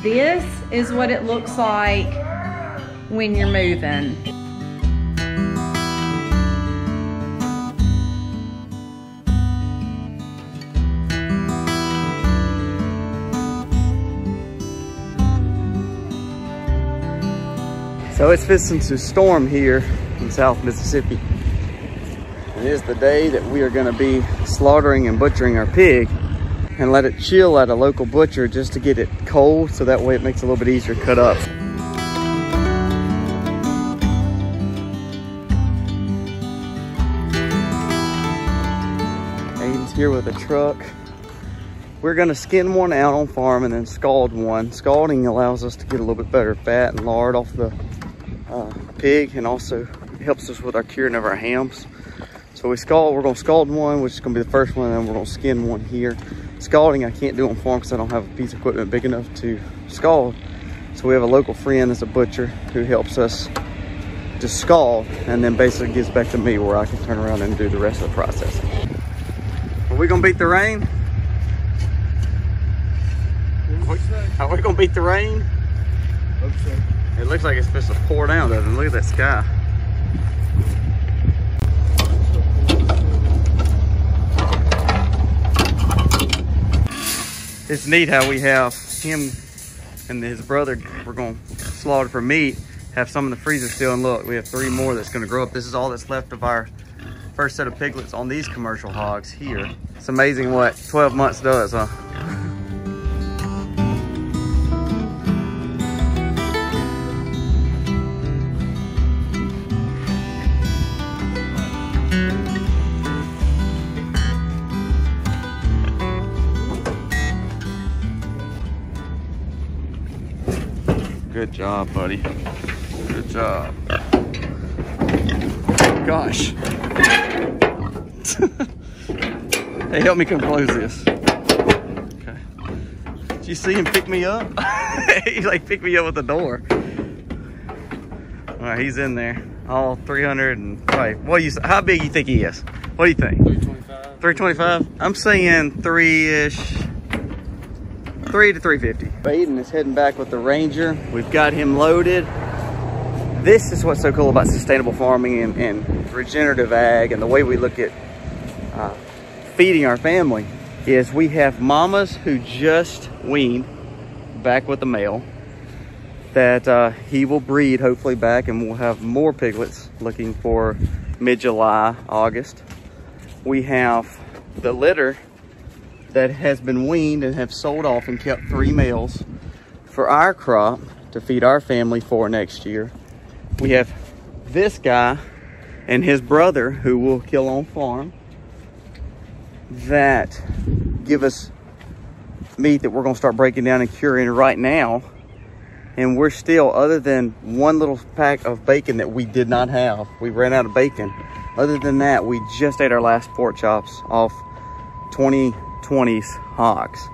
This is what it looks like when you're moving. So it's fixing to storm here in South Mississippi. It is the day that we are going to be slaughtering and butchering our pig and let it chill at a local butcher just to get it cold, so that way it makes it a little bit easier to cut up. Aiden's here with a truck. We're going to skin one out on farm and then scald one. Scalding allows us to get a little bit better fat and lard off the pig, and also helps us with our curing of our hams. So we're going to scald one, which is going to be the first one, and then we're going to skin one here. Scalding I can't do on farm because I don't have a piece of equipment big enough to scald. So we have a local friend that's a butcher who helps us to scald, and then basically gives back to me where I can turn around and do the rest of the processing. Are we going to beat the rain? Are we going to beat the rain? Hope so. It looks like it's supposed to pour down, doesn't it? Look at that sky. It's neat how we have him and his brother, we're going to slaughter for meat, have some in the freezer still, and look, we have 3 more that's going to grow up. This is all that's left of our first set of piglets on these commercial hogs here. It's amazing what 12 months does, huh? Good job, buddy. Good job. Gosh. Hey, help me come close this. Okay. Did you see him pick me up? He like picked me up with the door. All right, he's in there. All 300 and right. How big you think he is? What do you think? 325. 325? I'm saying 3-ish. 3 to 350. Aiden is heading back with the Ranger. We've got him loaded. This is what's so cool about sustainable farming and regenerative ag, and the way we look at feeding our family is we have mamas who just weaned back with the male that he will breed hopefully back, and we'll have more piglets looking for mid-July, August. We have the litter that has been weaned and have sold off and kept 3 males for our crop to feed our family for next year. We have this guy and his brother who will kill on farm that give us meat that we're going to start breaking down and curing right now. And we're still, other than one little pack of bacon that we did not have, we ran out of bacon. Other than that, we just ate our last pork chops off 2020's hogs.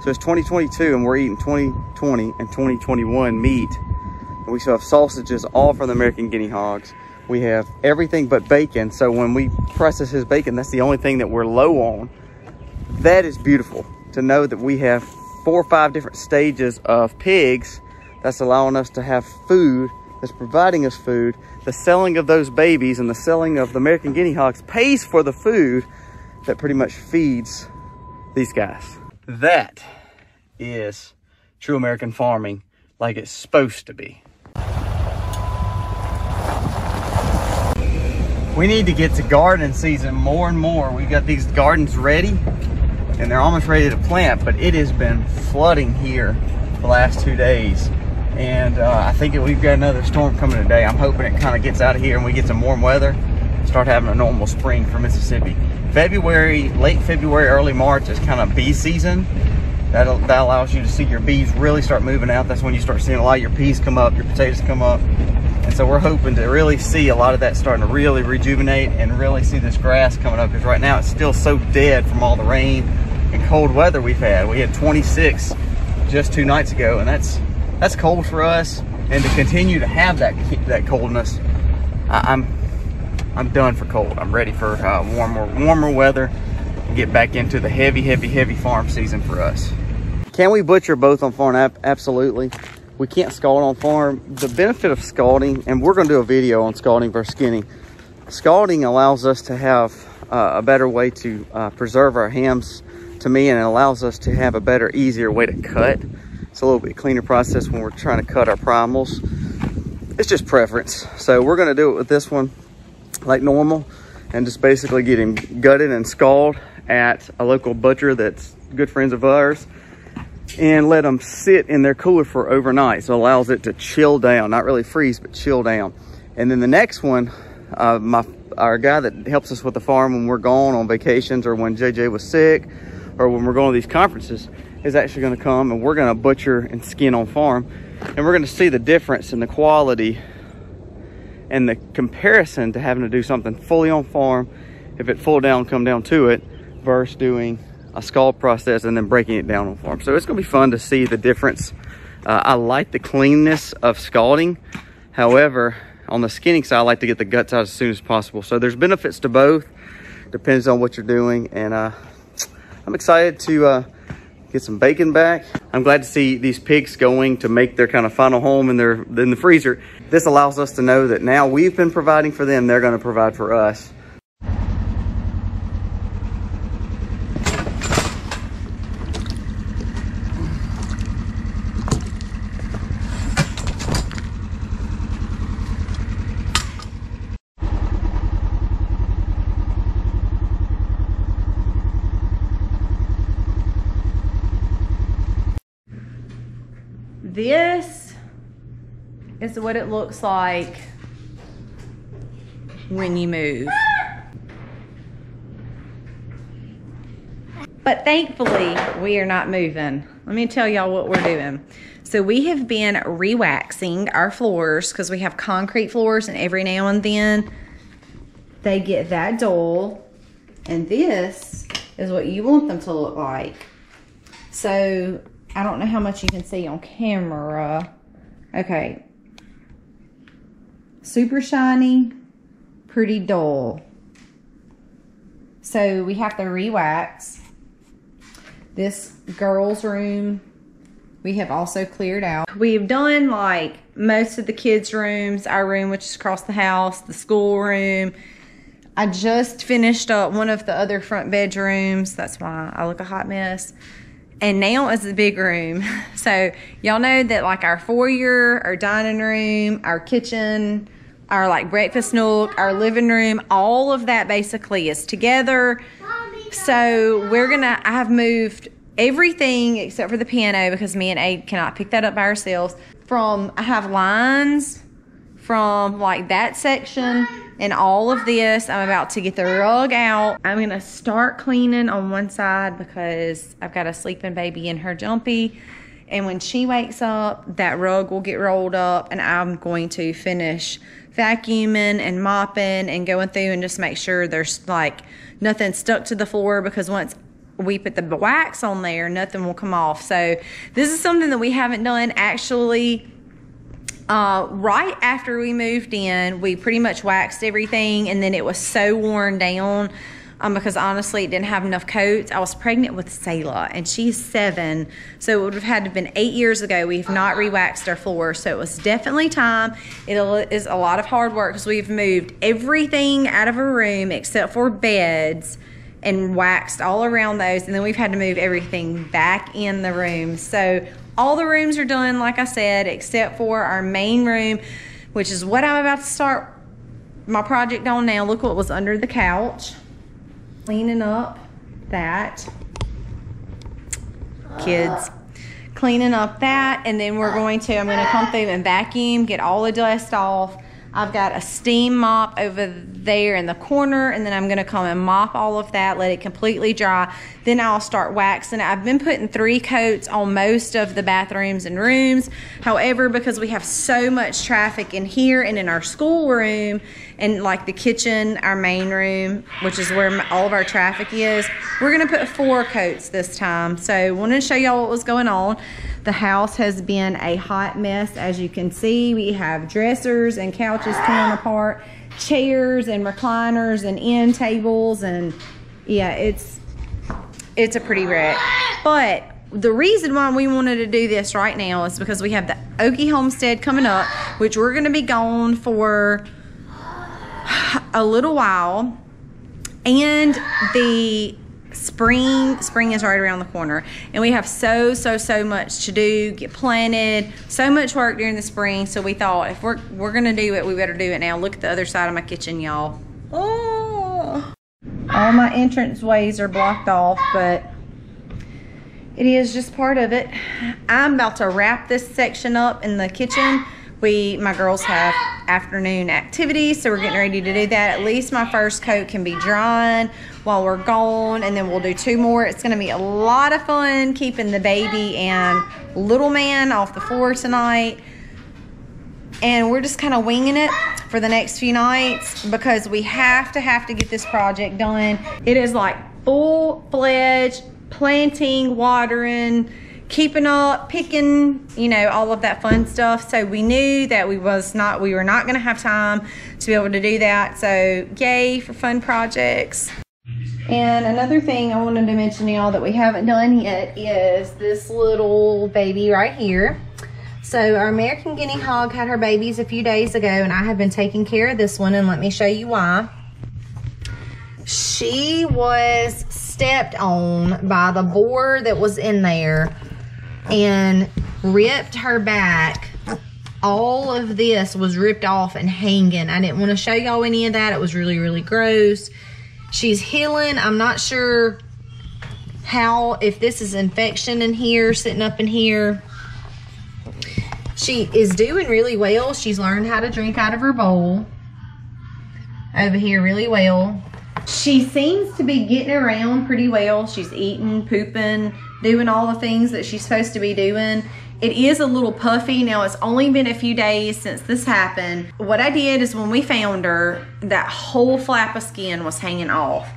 So it's 2022 and we're eating 2020 and 2021 meat. And we still have sausages, all from the American guinea hogs. We have everything but bacon. So when we process his bacon, that's the only thing that we're low on. That is beautiful to know that we have 4 or 5 different stages of pigs that's allowing us to have food, that's providing us food. The selling of those babies and the selling of the American guinea hogs pays for the food that pretty much feeds these guys. That is true American farming like it's supposed to be. We need to get to garden season more and more. We've got these gardens ready and they're almost ready to plant, but it has been flooding here the last 2 days. And I think we've got another storm coming today. I'm hoping it kind of gets out of here and we get some warm weather, start having a normal spring for Mississippi. February, late February, early March is kind of bee season. That allows you to see your bees really start moving out. That's when you start seeing a lot of your peas come up, your potatoes come up. And so we're hoping to really see a lot of that starting to really rejuvenate and really see this grass coming up, because right now it's still so dead from all the rain and cold weather we've had. We had 26 just 2 nights ago, and that's cold for us. And to continue to have that coldness, I'm done for cold. I'm ready for warmer weather and get back into the heavy farm season for us. Can we butcher both on farm? Absolutely. We can't scald on farm. The benefit of scalding, and we're going to do a video on scalding versus skinning. Scalding allows us to have a better way to preserve our hams, to me, and it allows us to have a better, easier way to cut. It's a little bit cleaner process when we're trying to cut our primals. It's just preference. So we're going to do it with this one like normal and just basically get him gutted and scald at a local butcher that's good friends of ours, and let them sit in their cooler for overnight. So it allows it to chill down, not really freeze, but chill down. And then the next one, our guy that helps us with the farm when we're gone on vacations, or when JJ was sick, or when we're going to these conferences, is actually going to come, and we're going to butcher and skin on farm. And we're going to see the difference in the quality and the comparison to having to do something fully on farm, if it full down, come down to it, versus doing a scald process and then breaking it down on farm. So it's going to be fun to see the difference. I like the cleanness of scalding. However, on the skinning side, I like to get the guts out as soon as possible. So there's benefits to both, depends on what you're doing. And I'm excited to get some bacon back. I'm glad to see these pigs going to make their kind of final home in the freezer. This allows us to know that now we've been providing for them, they're going to provide for us. This is what it looks like when you move. But thankfully, we are not moving. Let me tell y'all what we're doing. So we have been re-waxing our floors because we have concrete floors, and every now and then they get that dull. And this is what you want them to look like. So I don't know how much you can see on camera. Okay. Super shiny, pretty dull. So we have to re-wax. This girls' room, we have also cleared out. We've done like most of the kids' rooms, our room, which is across the house, the school room. I just finished up one of the other front bedrooms. That's why I look a hot mess. And now is the big room. So y'all know that like our foyer, our dining room, our kitchen, our like breakfast nook, our living room, all of that basically is together. So I have moved everything except for the piano because me and Abe cannot pick that up by ourselves. I have lines from like that section and all of this. I'm about to get the rug out. I'm gonna start cleaning on one side because I've got a sleeping baby in her jumpy. And when she wakes up, that rug will get rolled up, and I'm going to finish vacuuming and mopping and going through and just make sure there's like nothing stuck to the floor, because once we put the wax on there, nothing will come off. So this is something that we haven't done actually. Right after we moved in, we pretty much waxed everything, and then it was so worn down because honestly it didn't have enough coats. I was pregnant with Selah and she's 7, so it would have had to have been 8 years ago. We have not re-waxed our floor, so it was definitely time. It is a lot of hard work because we've moved everything out of a room except for beds and waxed all around those, and then we've had to move everything back in the room. So all the rooms are done, like I said, except for our main room, which is what I'm about to start my project on now. Look what was under the couch. Cleaning up that. Kids. Cleaning up that, and then I'm going to come through and vacuum, get all the dust off. I've got a steam mop over there in the corner, and then I'm going to come and mop all of that, let it completely dry. Then I'll start waxing. I've been putting 3 coats on most of the bathrooms and rooms. However, because we have so much traffic in here and in our school room and like the kitchen, our main room, which is where all of our traffic is, we're going to put 4 coats this time. So I wanted to show y'all what was going on. The house has been a hot mess, as you can see. We have dressers and couches torn apart, chairs and recliners and end tables, and yeah, it's a pretty wreck. But the reason why we wanted to do this right now is because we have the Okie homestead coming up, which we're going to be gone for a little while, and the spring is right around the corner, and we have so much to do, get planted, so much work during the spring. So we thought, if we're gonna do it, we better do it now. Look at the other side of my kitchen, y'all. Oh, all my entrance ways are blocked off, but it is just part of it. I'm about to wrap this section up in the kitchen. My girls have afternoon activities, so we're getting ready to do that. At least my first coat can be drying while we're gone, and then we'll do 2 more. It's gonna be a lot of fun keeping the baby and little man off the floor tonight. And we're just kind of winging it for the next few nights because we have to get this project done. It is like full-fledged planting, watering, keeping up, picking, you know, all of that fun stuff. So we knew that we were not gonna have time to be able to do that. So yay for fun projects. And another thing I wanted to mention to y'all that we haven't done yet is this little baby right here. So our American guinea hog had her babies a few days ago, and I have been taking care of this one, and let me show you why. She was stepped on by the boar that was in there and ripped her back. All of this was ripped off and hanging. I didn't want to show y'all any of that. It was really gross. She's healing. I'm not sure if this is infection in here, sitting up in here. She is doing really well. She's learned how to drink out of her bowl over here really well. She seems to be getting around pretty well. She's eating, pooping, doing all the things that she's supposed to be doing. It is a little puffy. Now, it's only been a few days since this happened. What I did is when we found her, that whole flap of skin was hanging off.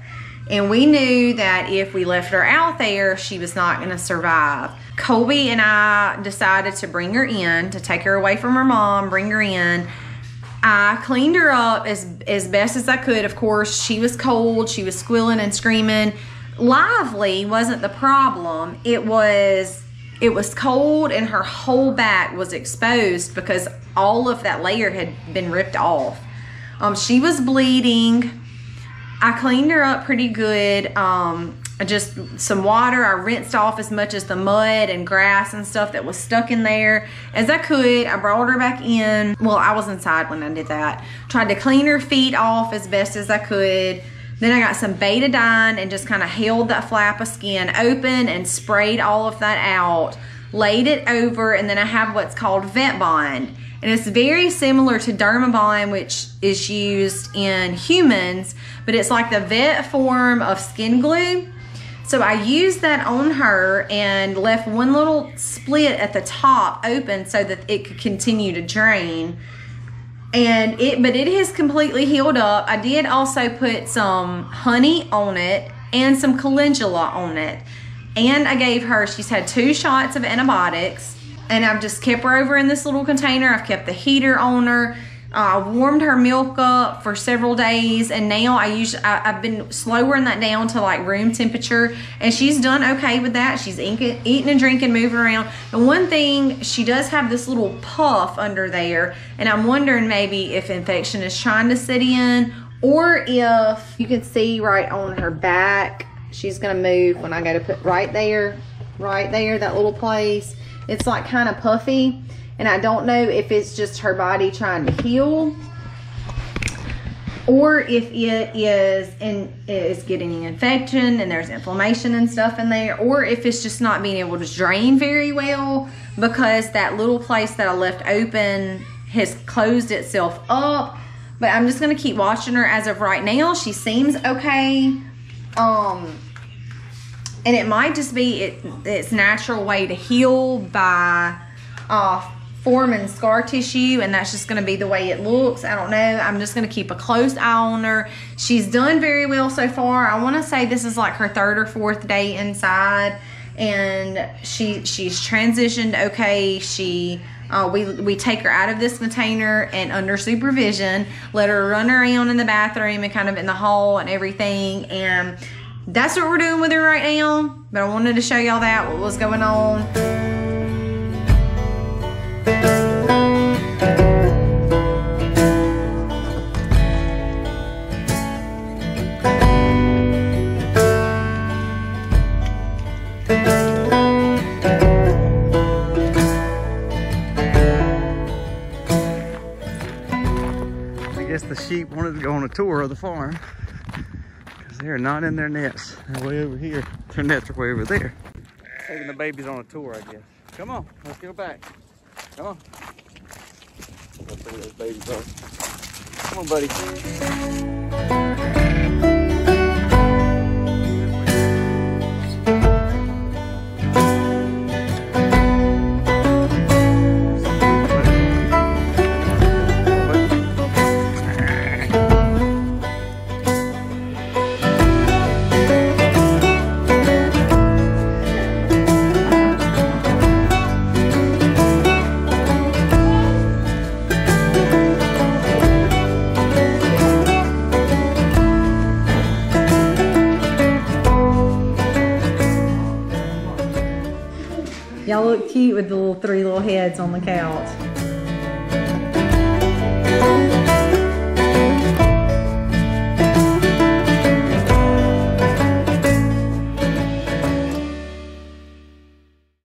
And we knew that if we left her out there, she was not gonna survive. Colby and I decided to bring her in, to take her away from her mom, bring her in. I cleaned her up as best as I could. Of course, she was cold. She was squealing and screaming. Lively wasn't the problem. It was cold, and her whole back was exposed because all of that layer had been ripped off. She was bleeding. I cleaned her up pretty good. Just some water. I rinsed off as much as the mud and grass and stuff that was stuck in there as I could. I brought her back in. Well, I was inside when I did that. Tried to clean her feet off as best as I could. Then I got some betadine and just kind of held that flap of skin open and sprayed all of that out. Laid it over, and then I have what's called Vet Bond. And it's very similar to Dermabond, which is used in humans, but it's like the vet form of skin glue. So I used that on her and left one little split at the top open so that it could continue to drain. But it has completely healed up. I did also put some honey on it and some calendula on it. And I gave her, she's had 2 shots of antibiotics, and I've just kept her over in this little container. I've kept the heater on her. I warmed her milk up for several days, and now I've been lowering that down to like room temperature, and she's done okay with that. She's eating and drinking, moving around. And one thing, she does have this little puff under there, and I'm wondering maybe if infection is trying to set in, or if you can see right on her back, she's gonna move when I go to put right there, that little place. It's like kind of puffy. And I don't know if it's just her body trying to heal, or if it is getting an infection and there's inflammation and stuff in there, or if it's just not being able to drain very well because that little place that I left open has closed itself up. But I'm just gonna keep watching her. As of right now, she seems okay. And it might just be its natural way to heal by forming scar tissue, and that's just going to be the way it looks. I don't know. I'm just going to keep a close eye on her. She's done very well so far. I want to say this is like her 3rd or 4th day inside, and she's transitioned okay. We take her out of this container and under supervision, let her run around in the bathroom and kind of in the hall and everything, and that's what we're doing with her right now. But I wanted to show y'all that, what was going on. I guess the sheep wanted to go on a tour of the farm because they're not in their nets. They're way over here. Their nets are way over there. Taking the babies on a tour, I guess. Come on, let's go back. Come on. Let's see where those babies are. Come on, buddy. Y'all look cute with the three little heads on the couch.